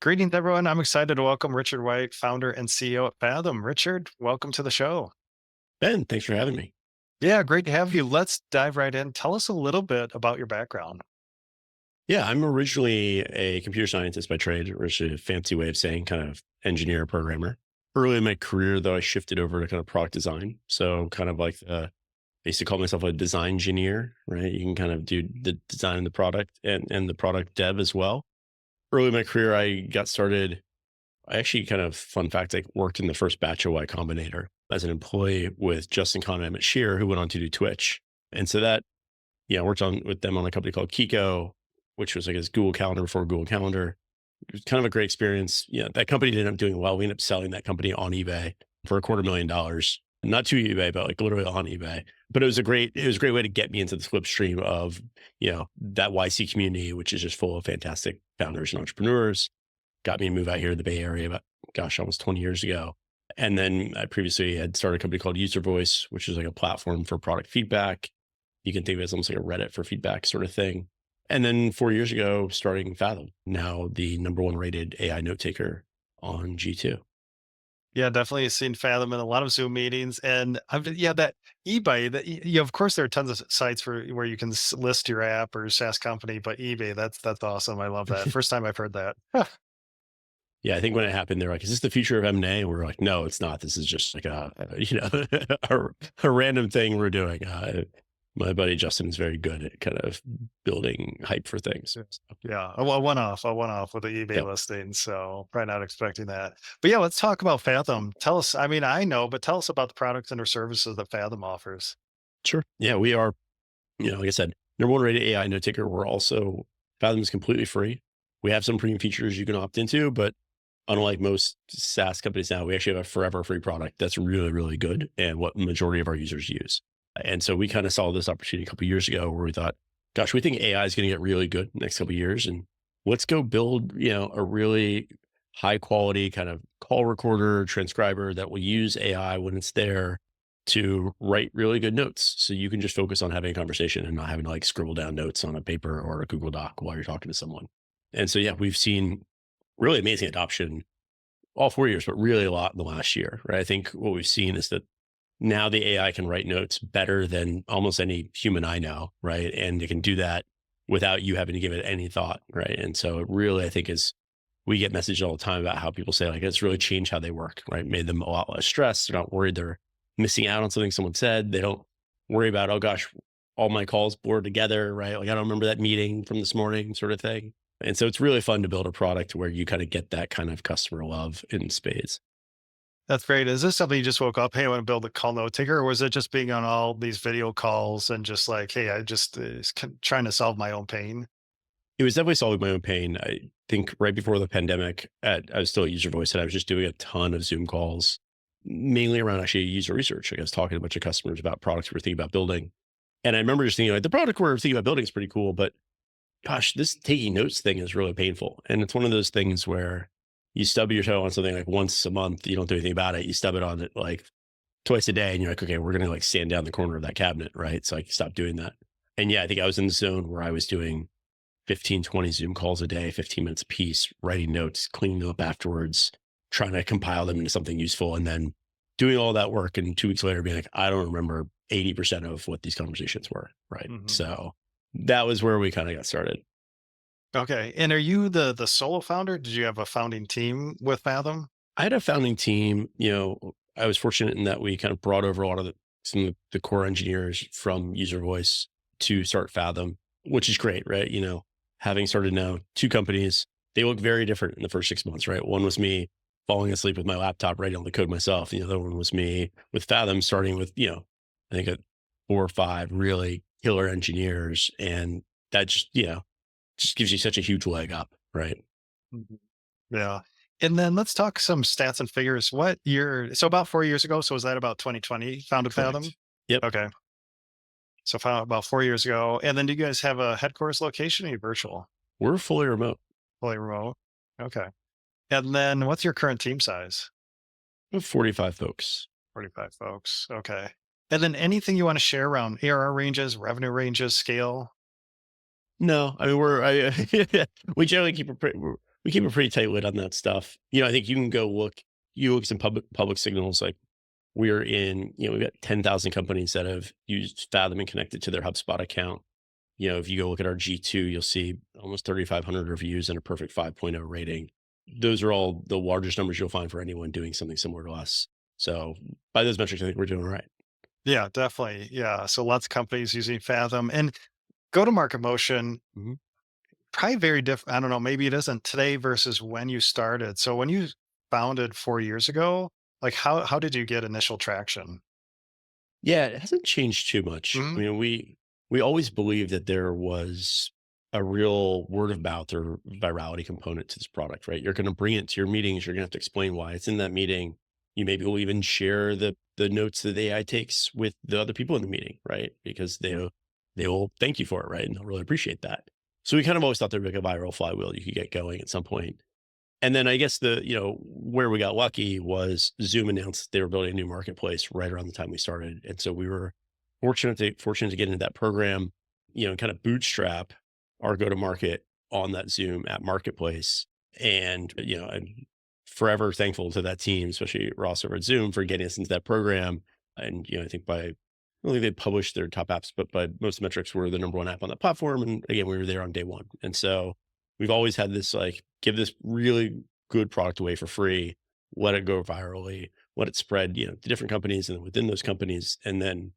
Greetings, everyone. I'm excited to welcome Richard White, founder and CEO at Fathom. Richard, welcome to the show. Ben, thanks for having me. Yeah, great to have you. Let's dive right in. Tell us a little bit about your background. Yeah, I'm originally a computer scientist by trade, which is a fancy way of saying kind of engineer programmer. Early in my career, though, I shifted over to kind of product design. So kind of like I used to call myself a design engineer, right? You can kind of do the design of the product and the product dev as well. Early in my career, I got started. I actually kind of fun fact, I worked in the first batch of Y Combinator as an employee with Justin Con and Emmett Shear, who went on to do Twitch. And so that I worked on with them on a company called Kiko, which was like his Google Calendar before Google Calendar. It was kind of a great experience. Yeah, that company ended up doing well. We ended up selling that company on eBay for $250,000. Not to eBay, but like literally on eBay. But it was a great way to get me into the slipstream of, that YC community, which is just full of fantastic founders and entrepreneurs. Got me to move out here to the Bay Area about, gosh, almost 20 years ago. And then I previously had started a company called UserVoice, which is like a platform for product feedback. You can think of it as almost like a Reddit for feedback sort of thing. And then 4 years ago, starting Fathom, now the number one rated AI note taker on G2. Yeah, definitely seen Fathom in a lot of Zoom meetings, and yeah, that eBay. Of course, there are tons of sites where you can list your app or SaaS company, but eBay, that's awesome. I love that. First time I've heard that. Yeah, I think when it happened, they're like, "Is this the future of M&A?" And we're like, "No, it's not. This is just like a random thing we're doing." My buddy Justin is very good at kind of building hype for things. Yeah. So, Yeah, a one-off with the eBay yeah, listing, so probably not expecting that. But yeah, let's talk about Fathom. Tell us, I mean, I know, but tell us about the products and or services that Fathom offers. sure. Yeah, we are. Like I said, number one rated AI note taker. We're also Fathom is completely free. We have some premium features you can opt into, but unlike most SaaS companies now, we actually have a forever free product that's really, really good and what majority of our users use. And so we kind of saw this opportunity a couple of years ago where we thought, gosh, we think AI is going to get really good next couple of years. And let's go build, a really high quality kind of call recorder, transcriber that will use AI when it's there to write really good notes. So you can just focus on having a conversation and not having to like scribble down notes on a paper or a Google Doc while you're talking to someone. And so, yeah, we've seen really amazing adoption all 4 years, but really a lot in the last year, right? I think what we've seen is that now the AI can write notes better than almost any human I know, right? And it can do that without you having to give it any thought, right? And so it really, I think, is we get messages all the time about how people say like it's really changed how they work, right? Made them a lot less stressed. They're not worried they're missing out on something someone said. They don't worry about, oh gosh, all my calls blur together, right? Like I don't remember that meeting from this morning, sort of thing. And so it's really fun to build a product where you kind of get that kind of customer love in spades. That's great. Is this something you just woke up, "Hey, I want to build a call note taker," or was it just being on all these video calls and just like, "Hey, I just trying to solve my own pain"? It was definitely solving my own pain. I think right before the pandemic, I was still at UserVoice, and I was just doing a ton of Zoom calls, mainly around actually user research. Like I was talking to a bunch of customers about products we were thinking about building. And I remember just thinking like the product we're thinking about building is pretty cool, but gosh, this taking notes thing is really painful. And it's one of those things where you stub your toe on something like once a month, you don't do anything about it. You stub it on it like twice a day, and you're like, okay, we're going to like stand down the corner of that cabinet, right? So I stopped doing that. And yeah, I think I was in the zone where I was doing 15, 20 Zoom calls a day, 15 minutes a piece, writing notes, cleaning them up afterwards, trying to compile them into something useful, and then doing all that work. And 2 weeks later, being like, I don't remember 80% of what these conversations were, right? Mhm. So that was where we kind of got started. Okay, and are you the solo founder? Did you have a founding team with Fathom? I had a founding team. I was fortunate in that we kind of brought over a lot of some of the core engineers from UserVoice to start Fathom, which is great, right? Having started now two companies, they look very different in the first 6 months, right? One was me falling asleep with my laptop writing all the code myself. The other one was me with Fathom starting with, I think 4 or 5 really killer engineers. And that just gives you such a huge leg up, right? Mhm. Yeah. And then let's talk some stats and figures. What year? So about 4 years ago. So was that about 2020 founded Fathom? Correct. Yep. Okay. So about 4 years ago. And then do you guys have a headquarters location or are you virtual? We're fully remote. Fully remote? Okay. And then what's your current team size? We have 45 folks. 45 folks. Okay. And then anything you want to share around ARR ranges, revenue ranges, scale? No, I mean, we generally keep it pretty. we keep a pretty tight lid on that stuff. I think you can go you look at some public signals, like we're in, we've got 10,000 companies that have used Fathom and connected to their HubSpot account. If you go look at our G2, you'll see almost 3,500 reviews and a perfect 5.0 rating. Those are all the largest numbers you'll find for anyone doing something similar to us. So by those metrics, I think we're doing all right. Yeah, definitely. Yeah. So lots of companies using Fathom and go to market motion, Mhm. probably very different. I don't know, maybe it isn't today versus when you started. So when you founded 4 years ago, like how did you get initial traction? Yeah, it hasn't changed too much. I Mhm. mean, we always believed that there was a real word of mouth or virality component to this product, right? You're going to bring it to your meetings. You're going to have to explain why it's in that meeting. You maybe will even share the notes that the AI takes with the other people in the meeting, right? Because they will thank you for it, right? And they'll really appreciate that. So we kind of always thought there'd be like a viral flywheel you could get going at some point. And then I guess where we got lucky was Zoom announced they were building a new marketplace right around the time we started. And so we were fortunate to get into that program, and kind of bootstrap our go-to-market on that Zoom app marketplace. And, I'm forever thankful to that team, especially Ross over at Zoom, for getting us into that program. And, I think I don't think they published their top apps, but by most metrics, we're the number one app on the platform. And again, we were there on day one. And so we've always had this like, give this really good product away for free, let it go virally, let it spread, to different companies and within those companies, and then,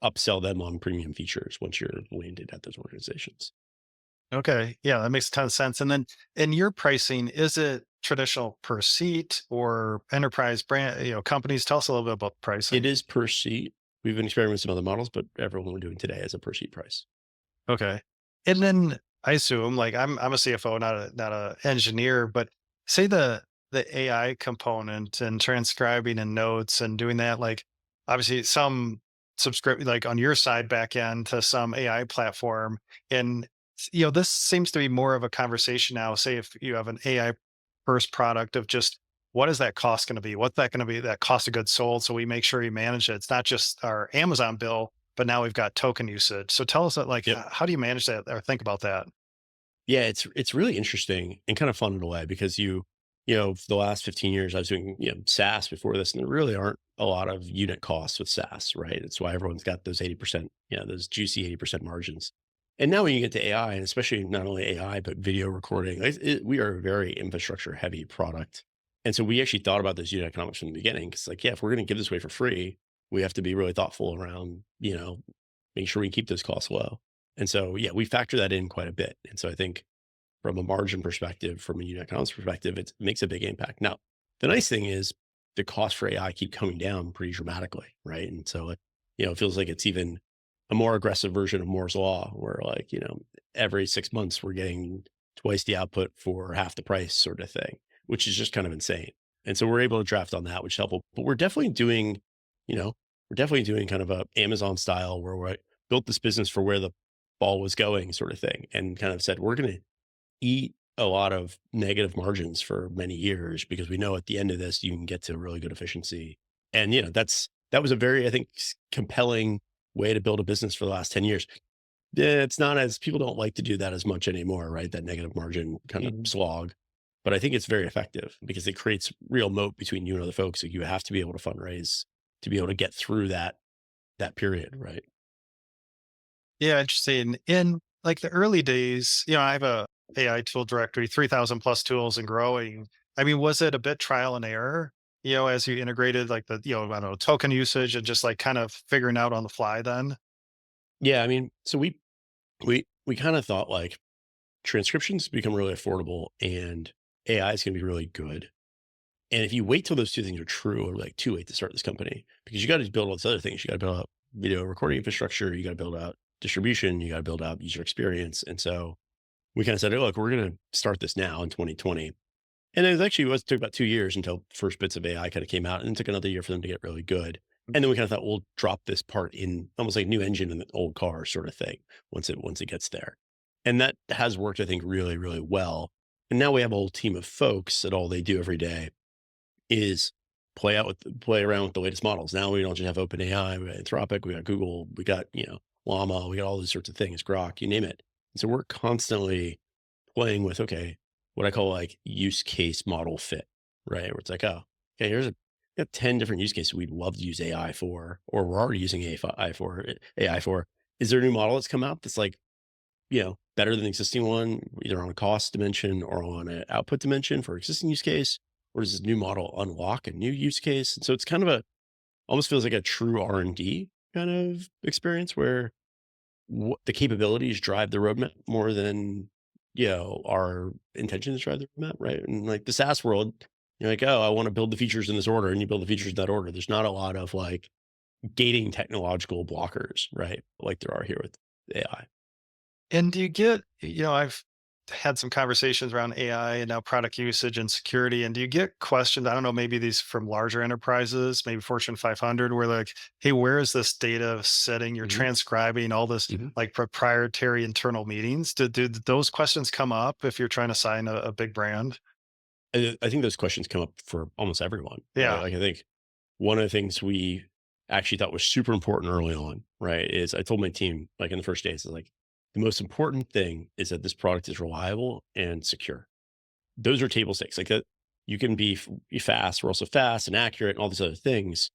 upsell them on premium features once you're landed at those organizations. Okay. Yeah, that makes a ton of sense. And then in your pricing, is it traditional per seat or enterprise brand, companies? Tell us a little bit about It pricing. is per seat. We've been experimenting with some other models, but everyone we're doing today is a per seat price. Okay. And then I assume like I'm a CFO, not a engineer, but say the AI component and transcribing and notes and doing that, like obviously some subscript like on your side back end to some AI platform. And this seems to be more of a conversation now. Say if you have an AI first product of just what is that cost going to be? What's that going to be? That cost of goods sold. So we make sure we manage it. It's not just our Amazon bill, but now we've got token usage. So tell us that, like, Yep. how do you manage that or think about that? Yeah, it's really interesting and kind of fun in a way because for the last 15 years I was doing, SaaS before this, and there really aren't a lot of unit costs with SaaS, right? It's why everyone's got those 80%, those juicy 80% margins. And now when you get to AI, and especially not only AI, but video recording, we are a very infrastructure heavy product. And so we actually thought about those unit economics from the beginning. Cause like, yeah, if we're going to give this away for free, we have to be really thoughtful around, making sure we keep those costs low. And so, yeah, we factor that in quite a bit. And so I think from a margin perspective, from a unit economics perspective, it makes a big impact. Now, the nice thing is the cost for AI keep coming down pretty dramatically, right? And so, it feels like it's even a more aggressive version of Moore's law, where like, every 6 months we're getting twice the output for half the price, sort of thing, which is just kind of insane. And so we're able to draft on that, which is helpful. But you know, we're definitely doing kind of a Amazon style where we built this business for where the ball was going, sort of thing, and kind of said we're going to eat a lot of negative margins for many years because we know at the end of this you can get to really good efficiency. And that was a very, I think, compelling way to build a business for the last 10 years. It's not as people don't like to do that as much anymore, right? That negative margin kind of Mhm. slog. But I think it's very effective because it creates real moat between you and other folks. So you have to be able to fundraise to be able to get through that period, right? Yeah, interesting. In like the early days, I have a AI tool directory, 3,000 plus tools and growing. I mean, was it a bit trial and error, as you integrated like I don't know, token usage and just like kind of figuring out on the fly then? Yeah, I mean, so we kind of thought like transcriptions become really affordable and AI is going to be really good. And if you wait till those two things are true, or like too late to start this company, because you got to build all these other things. You got to build out video recording infrastructure. You got to build out distribution. You got to build out user experience. And so we kind of said, "Hey, look, we're going to start this now in 2020." And it took about 2 years until first bits of AI kind of came out, and it took another year for them to get really good. And then we kind of thought, we'll drop this part in almost like new engine in the old car sort of thing once it gets there. And that has worked, I think, really, really well. And now we have a whole team of folks that all they do every day is play around with the latest models. Now we don't just have OpenAI, we got Anthropic, we got Google, we got, Llama, we got all these sorts of things, Grok, you name it. And so we're constantly playing with, okay, what I call like use case model fit, right? Where it's like, oh, okay, here's got 10 different use cases we'd love to use AI for, or we're already using AI for. Is there a new model that's come out that's like, better than the existing one, either on a cost dimension or on an output dimension for existing use case? Or does this new model unlock a new use case? And so it's kind of almost feels like a true R&D kind of experience where the capabilities drive the roadmap more than, our intentions drive the roadmap, right? And like the SaaS world, you're like, oh, I want to build the features in this order, and you build the features in that order. There's not a lot of like gating technological blockers, right? Like there are here with AI. And do you get, I've had some conversations around AI and now product usage and security. And do you get questions? I don't know, maybe these from larger enterprises, maybe Fortune 500, where like, hey, where is this data sitting? You're hmm transcribing all this hmm like proprietary internal meetings. Do those questions come up if you're trying to sign a big brand? I think those questions come up for almost everyone, right? Yeah. Like I think one of the things we actually thought was super important early on, right, is I told my team, like in the first days, like the most important thing is that this product is reliable and secure. Those are table stakes. Like that, you can be fast. We're also fast and accurate and all these other things.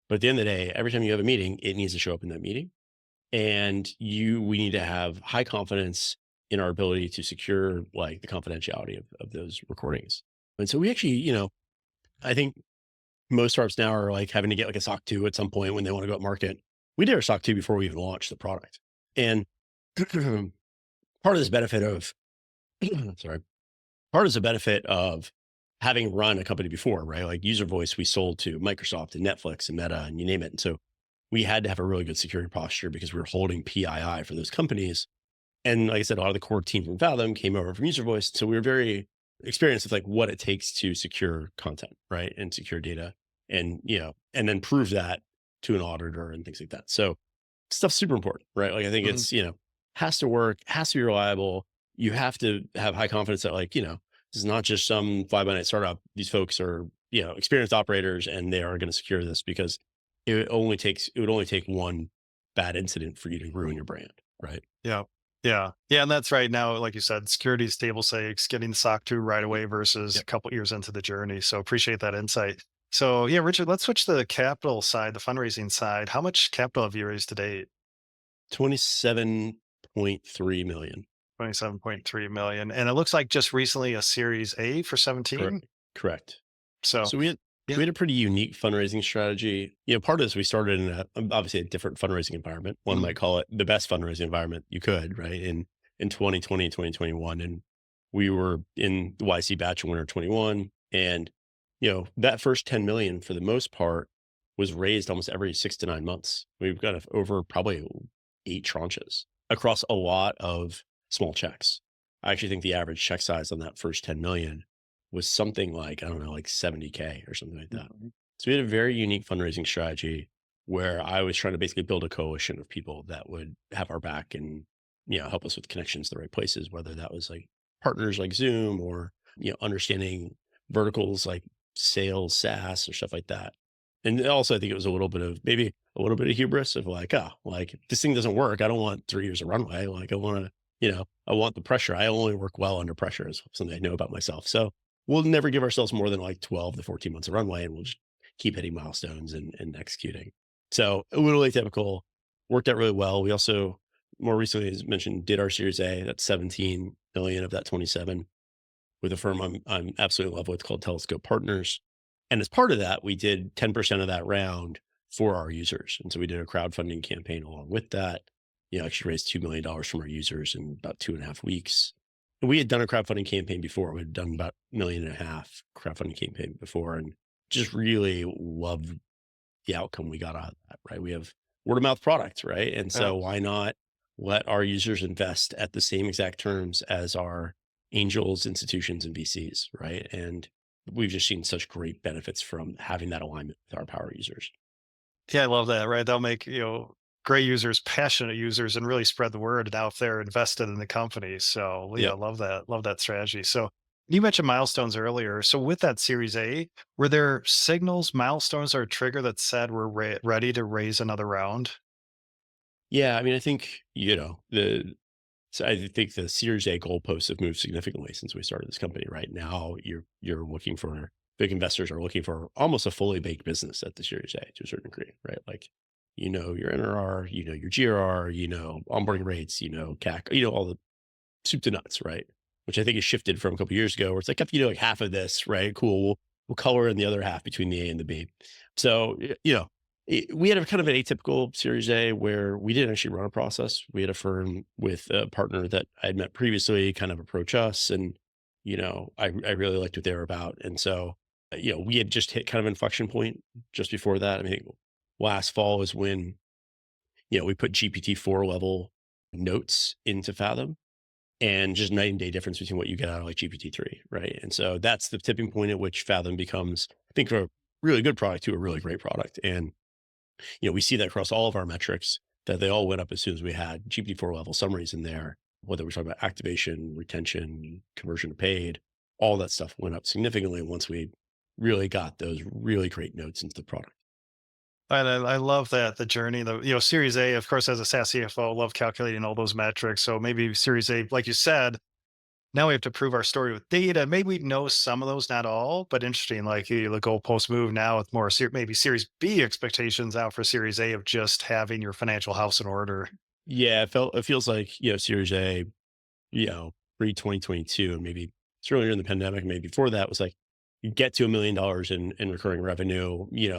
But at the end of the day, every time you have a meeting, it needs to show up in that meeting. And we need to have high confidence in our ability to secure like the confidentiality of those recordings. And so we actually, I think most startups now are like having to get like a SOC 2 at some point when they want to go up market. We did our SOC 2 before we even launched the product. And part of this benefit of, sorry, part is the benefit of having run a company before, right? Like UserVoice, we sold to Microsoft and Netflix and Meta and you name it. And so we had to have a really good security posture because we were holding PII for those companies. And like I said, a lot of the core team from Fathom came over from UserVoice. So we were very experienced with like what it takes to secure content, right? And secure data and, and then prove that to an auditor and things like that. So stuff's super important, right? Like I think Mhm. it's, has to work, has to be reliable. You have to have high confidence that like, this is not just some fly by night startup. These folks are, experienced operators and they are going to secure this because it would only take one bad incident for you to ruin your brand, right? Yeah. Yeah. Yeah. And that's right now, like you said, security is table stakes, getting the SOC 2 right away versus a Yep. couple years into the journey. So appreciate that insight. So yeah, Richard, let's switch to the capital side, the fundraising side. How much capital have you raised to date? 27.3 million. 27.3 million. And it looks like just recently a series A for Correct. 17. Correct. So So yeah. we had a pretty unique fundraising strategy. Part of this we started in obviously a different fundraising environment. One might Mhm. call it the best fundraising environment you could, right? In 2020 and 2021. And we were in the YC batch winter 21. And that first 10 million for the most part was raised almost every 6 to 9 months. We've got over probably 8 tranches across a lot of small checks. I actually think the average check size on that first 10 million was something like, I don't know, like 70K or something like that. Mhm. So we had a very unique fundraising strategy where I was trying to basically build a coalition of people that would have our back and, help us with connections to the right places, whether that was like partners like Zoom or, understanding verticals like sales, SaaS or stuff like that. And also I think it was a little bit of maybe a little bit of hubris of like, oh, like this thing doesn't work. I don't want 3 years of runway. Like I want to, I want the pressure. I only work well under pressure is something I know about myself. So we'll never give ourselves more than like 12 to 14 months of runway and we'll just keep hitting milestones and executing. So a little atypical, worked out really well. We also more recently, as mentioned, did our Series A. That's 17 million of that 27 with a firm I'm absolutely in love with called Telescope Partners. And as part of that, we did 10% of that round for our users. And so we did a crowdfunding campaign along with that. Actually raised $2 million from our users in about 2.5 weeks. And we had done a crowdfunding campaign before. We'd done about 1.5 million crowdfunding campaign before and just really loved the outcome we got out of that, right? We have word of mouth product, right? And Yeah. so why not let our users invest at the same exact terms as our angels, institutions, and VCs, right? And we've just seen such great benefits from having that alignment with our power users. Yeah, I love that, right? They'll make, great users, passionate users, and really spread the word now if they're invested in the company. So yeah, Yep. love that. Love that strategy. So you mentioned milestones earlier. So with that Series A, were there signals, milestones, or a trigger that said we're ready to raise another round? Yeah. I mean, I think, the So I think the Series A goalposts have moved significantly since we started this company. Right now, you're looking for big investors are looking for almost a fully baked business at the Series A to a certain degree, right? Like, your NRR, your GRR, onboarding rates, CAC, all the soup to nuts, right? Which I think has shifted from a couple years ago, where it's like, if you know like half of this, right? Cool, we'll color in the other half between the A and the B. So we had a kind of an atypical Series A where we didn't actually run a process. We had a firm with a partner that I had met previously kind of approach us, and I really liked what they were about, and so we had just hit kind of inflection point just before that. I mean, last fall is when we put GPT-4 level notes into Fathom, and just night and day difference between what you get out of like GPT-3, right? And so that's the tipping point at which Fathom becomes, I think, a really good product to a really great product. And we see that across all of our metrics, that they all went up as soon as we had GPT-4 level summaries in there, whether we're talking about activation, retention, conversion to paid, all that stuff went up significantly once we really got those really great notes into the product. And I love that the journey, Series A, of course, as a SaaS CFO, love calculating all those metrics. So maybe Series A, like you said, now we have to prove our story with data. Maybe we know some of those, not all, but interesting. Like the goalpost move now with more maybe Series B expectations out for Series A of just having your financial house in order. Yeah, it feels like, Series A, pre 2022, and maybe it's earlier in the pandemic, maybe before that, was like, you get to $1 million in recurring revenue, you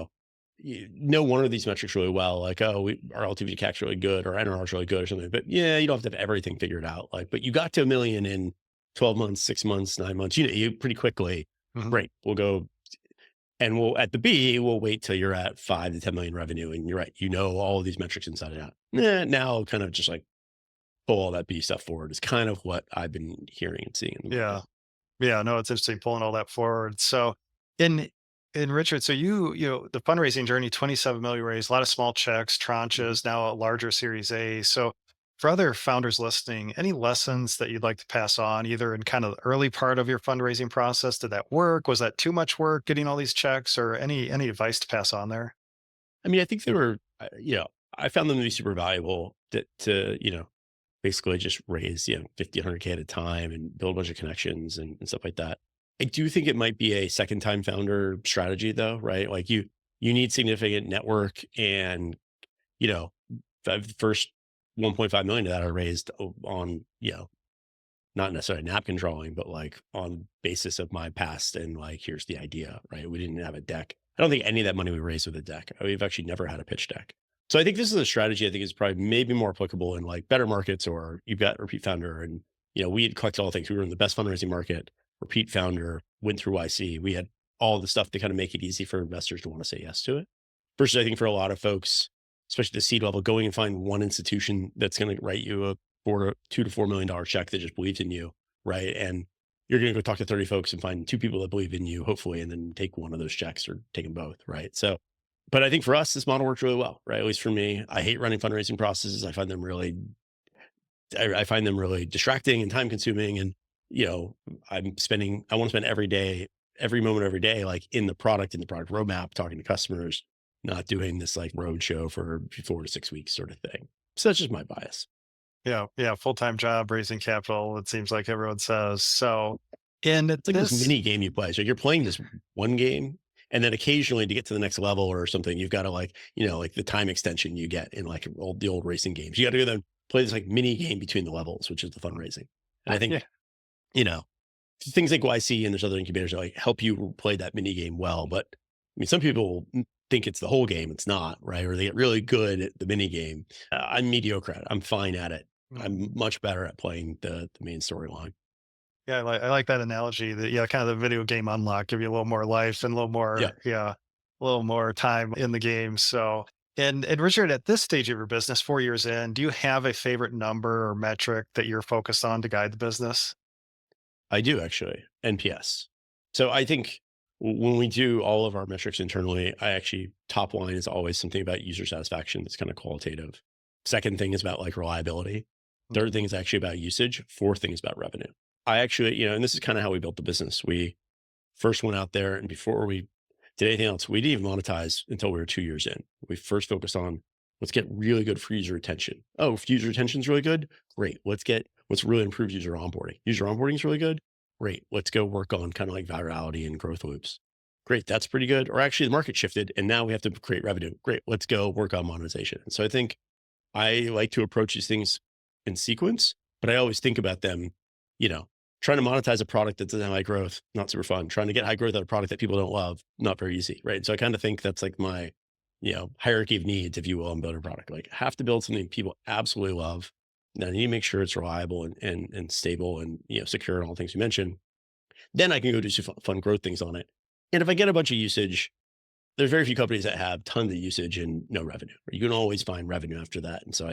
know one of these metrics really well, like, oh, our LTV to CAC is really good, or NRR is really good, or something. But yeah, you don't have to have everything figured out. Like, but you got to a million in 12 months, 6 months, 9 months. You pretty quickly. Mhm. Great, we'll go, and we'll at the B, we'll wait till you're at 5 to 10 million revenue, and you're right. All of these metrics inside and out. Now, kind of just like pull all that B stuff forward is kind of what I've been hearing and seeing in the market. Yeah. Yeah, no, it's interesting pulling all that forward. So in Richard, so the fundraising journey, 27 million raised, a lot of small checks, Mhm. tranches, now a larger Series A. So for other founders listening, any lessons that you'd like to pass on, either in kind of the early part of your fundraising process? Did that work? Was that too much work getting all these checks, or any advice to pass on there? I mean, I think they were, I found them to be super valuable to basically just raise, 50, 100K at a time and build a bunch of connections and stuff like that. I do think it might be a second time founder strategy though, right? Like you need significant network, and, you know, the first 1.5 million of that I raised on, not necessarily napkin drawing, but like on basis of my past, and like, here's the idea, right? We didn't have a deck. I don't think any of that money we raised with a deck. We've actually never had a pitch deck. So I think this is a strategy I think is probably maybe more applicable in like better markets, or you've got a repeat founder, and we had collected all the things. We were in the best fundraising market, repeat founder, went through YC. We had all the stuff to kind of make it easy for investors to want to say yes to it. Versus I think for a lot of folks, especially the seed level, going and find one institution that's going to write you a $2 to $4 million check that just believes in you, right? And you're going to go talk to 30 folks and find two people that believe in you, hopefully, and then take one of those checks or take them both, right? So, but I think for us, this model works really well, right? At least for me, I hate running fundraising processes. I find them really distracting and time consuming. And, I want to spend every day, every moment, every day, like in the product, roadmap, talking to customers, not doing this like road show for 4 to 6 weeks sort of thing. So that's just my bias. Yeah, yeah, full-time job, raising capital, it seems like everyone says. So in It's like this this mini game you play. So you're playing this one game, and then occasionally to get to the next level or something, you've got to like, like the time extension you get in like the old racing games. You got to go then play this like mini game between the levels, which is the fundraising. And I yeah. think, you know, things like YC and there's other incubators that like help you play that mini game well. But I mean, some people think it's the whole game. It's not, right? Or they get really good at the mini game. I'm mediocre at it. I'm fine at it. Mhm. I'm much better at playing the main storyline. Yeah, I like that analogy that, yeah, kind of the video game unlock, give you a little more life and a little Yeah. more, yeah, a little more time in the game. So, and Richard, at this stage of your business, 4 years in, do you have a favorite number or metric that you're focused on to guide the business? I do actually, NPS. So I think when we do all of our metrics internally, I actually, top line is always something about user satisfaction that's kind of qualitative. Second thing is about like reliability. Third thing is actually about usage. Fourth thing is about revenue. I actually, and this is kind of how we built the business. We first went out there, and before we did anything else, we didn't even monetize until we were 2 years in. We first focused on, let's get really good for user retention. Oh, if user retention is really good, great. what's really improved user onboarding. User onboarding is really good. Great. Let's go work on kind of like virality and growth loops. Great. That's pretty good. Or actually the market shifted and now we have to create revenue. Great. Let's go work on monetization. So I think I like to approach these things in sequence, but I always think about them, you know, trying to monetize a product that doesn't have high growth, not super fun. Trying to get high growth out of a product that people don't love, not very easy. Right. So I kind of think that's like my, hierarchy of needs, if you will, on building a product. Like have to build something people absolutely love. Now I need to make sure it's reliable and stable and secure and all the things you mentioned. Then I can go do some fun growth things on it. And if I get a bunch of usage, there's very few companies that have tons of usage and no revenue. You can always find revenue after that. And so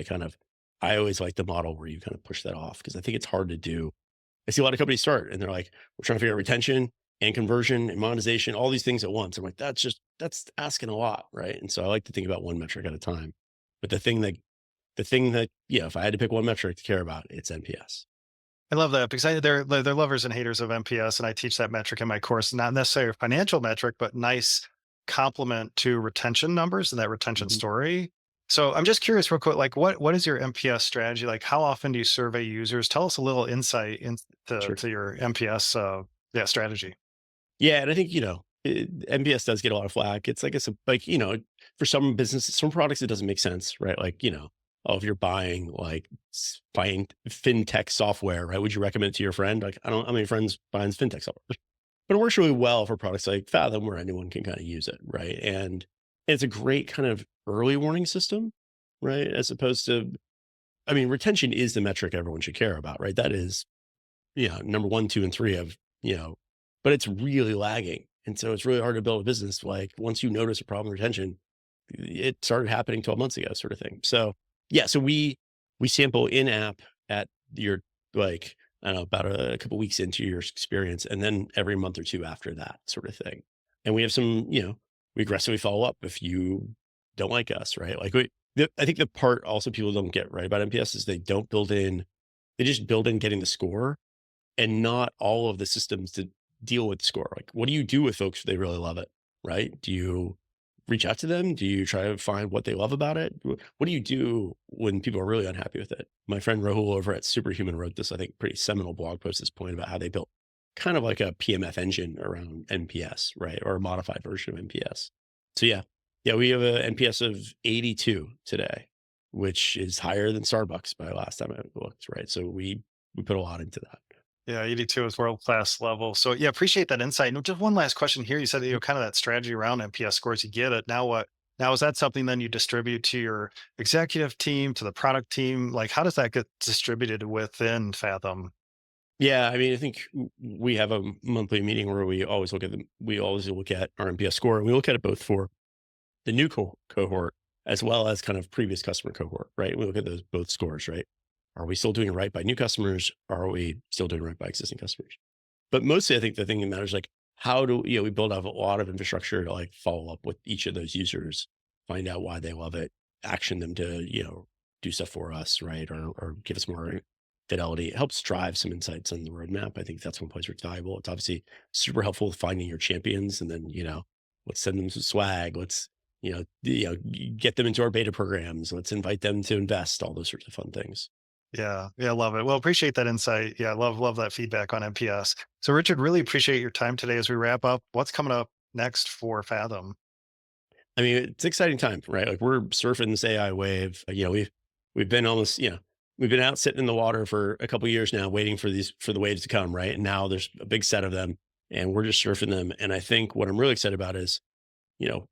I always like the model where you kind of push that off because I think it's hard to do. I see a lot of companies start and they're like, we're trying to figure out retention and conversion and monetization, all these things at once. I'm like, that's asking a lot. Right. And so I like to think about one metric at a time. But the thing that, if I had to pick one metric to care about, it's NPS. I love that because they're lovers and haters of MPS, and I teach that metric in my course. Not necessarily a financial metric, but nice complement to retention numbers and that retention Mhm. story. So I'm just curious, real quick, like what is your MPS strategy? Like, how often do you survey users? Tell us a little insight into Sure. to your MPS strategy. Yeah, and I think, MBS does get a lot of flack. It's like it's a like, for some businesses, some products, it doesn't make sense, right? Like, oh, if you're buying like buying fintech software, right? Would you recommend it to your friend? Like, I don't know how many friends buying fintech software, but it works really well for products like Fathom where anyone can kind of use it, right? And it's a great kind of early warning system, right? As opposed to, I mean, retention is the metric everyone should care about, right? That is, number one, two, and three of, but it's really lagging. And so it's really hard to build a business. Like once you notice a problem with retention, it started happening 12 months ago, sort of thing. So yeah, so we sample in app at your like, I don't know, about a couple weeks into your experience, and then every month or two after that, sort of thing. And we have some, we aggressively follow up if you don't like us, right? Like I think the part also people don't get right about NPS is they just build in getting the score and not all of the systems to deal with the score. Like, what do you do with folks if they really love it? Right? Do you reach out to them? Do you try to find what they love about it? What do you do when people are really unhappy with it? My friend Rahul over at Superhuman wrote this, I think, pretty seminal blog post at this point about how they built kind of like a PMF engine around NPS, right? Or a modified version of NPS. So yeah, we have a NPS of 82 today, which is higher than Starbucks by last time I looked, right? So we put a lot into that. Yeah, 82 is world class level. So yeah, appreciate that insight. And just one last question here. You said that kind of that strategy around MPS scores, you get it. Now what? Now is that something then you distribute to your executive team, to the product team? Like how does that get distributed within Fathom? Yeah, I mean, I think we have a monthly meeting where we always look at our NPS score, and we look at it both for the new cohort as well as kind of previous customer cohort, right? We look at those both scores, right? Are we still doing it right by new customers? Are we still doing it right by existing customers? But mostly, I think the thing that matters, like, how do we build out a lot of infrastructure to like follow up with each of those users, find out why they love it, action them to do stuff for us, right, or give us more fidelity. It helps drive some insights on the roadmap. I think that's one place where it's valuable. It's obviously super helpful with finding your champions, and then let's send them some swag. Let's get them into our beta programs. Let's invite them to invest. All those sorts of fun things. Yeah, yeah, love it. Well, appreciate that insight. Yeah, love that feedback on MPS. So Richard, really appreciate your time today as we wrap up. What's coming up next for Fathom? I mean, it's an exciting time, right? Like we're surfing this AI wave. We've been almost, we've been out sitting in the water for a couple of years now, waiting for the waves to come, right? And now there's a big set of them, and we're just surfing them. And I think what I'm really excited about is, you know,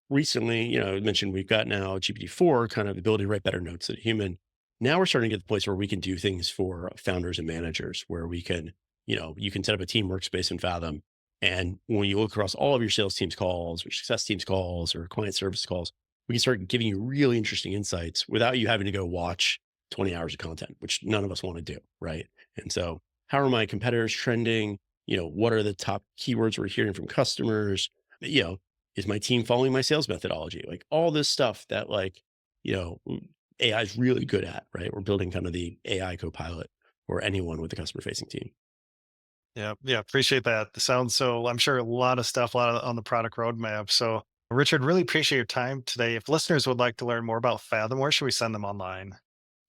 recently, I mentioned we've got now GPT-4, kind of the ability to write better notes than a human. Now we're starting to get to the place where we can do things for founders and managers, where we can, you can set up a team workspace in Fathom. And when you look across all of your sales team's calls or success team's calls or client service calls, we can start giving you really interesting insights without you having to go watch 20 hours of content, which none of us want to do. Right. And so how are my competitors trending? What are the top keywords we're hearing from customers? You know, is my team following my sales methodology? Like all this stuff that you know, AI is really good at, right? We're building kind of the AI copilot for anyone with a customer facing team. Yeah, yeah, appreciate that. Sounds so. I'm sure a lot of stuff, a lot on the product roadmap. So, Richard, really appreciate your time today. If listeners would like to learn more about Fathom, where should we send them online?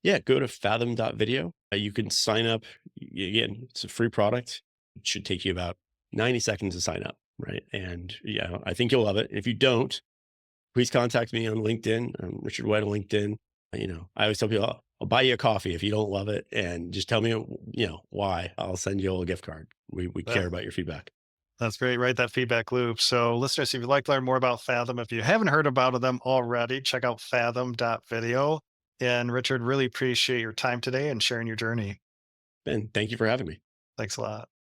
Yeah, go to fathom.video. You can sign up. Again, it's a free product. It should take you about 90 seconds to sign up, right? And yeah, I think you'll love it. If you don't, please contact me on LinkedIn. I'm Richard White on LinkedIn. I always tell people, I'll buy you a coffee if you don't love it, and just tell me, why. I'll send you a gift card. We care That, about your feedback. that's great, right? That feedback loop. So, listeners, if you'd like to learn more about Fathom, if you haven't heard about them already, check out fathom.video. And Richard, really appreciate your time today and sharing your journey. And thank you for having me. Thanks a lot.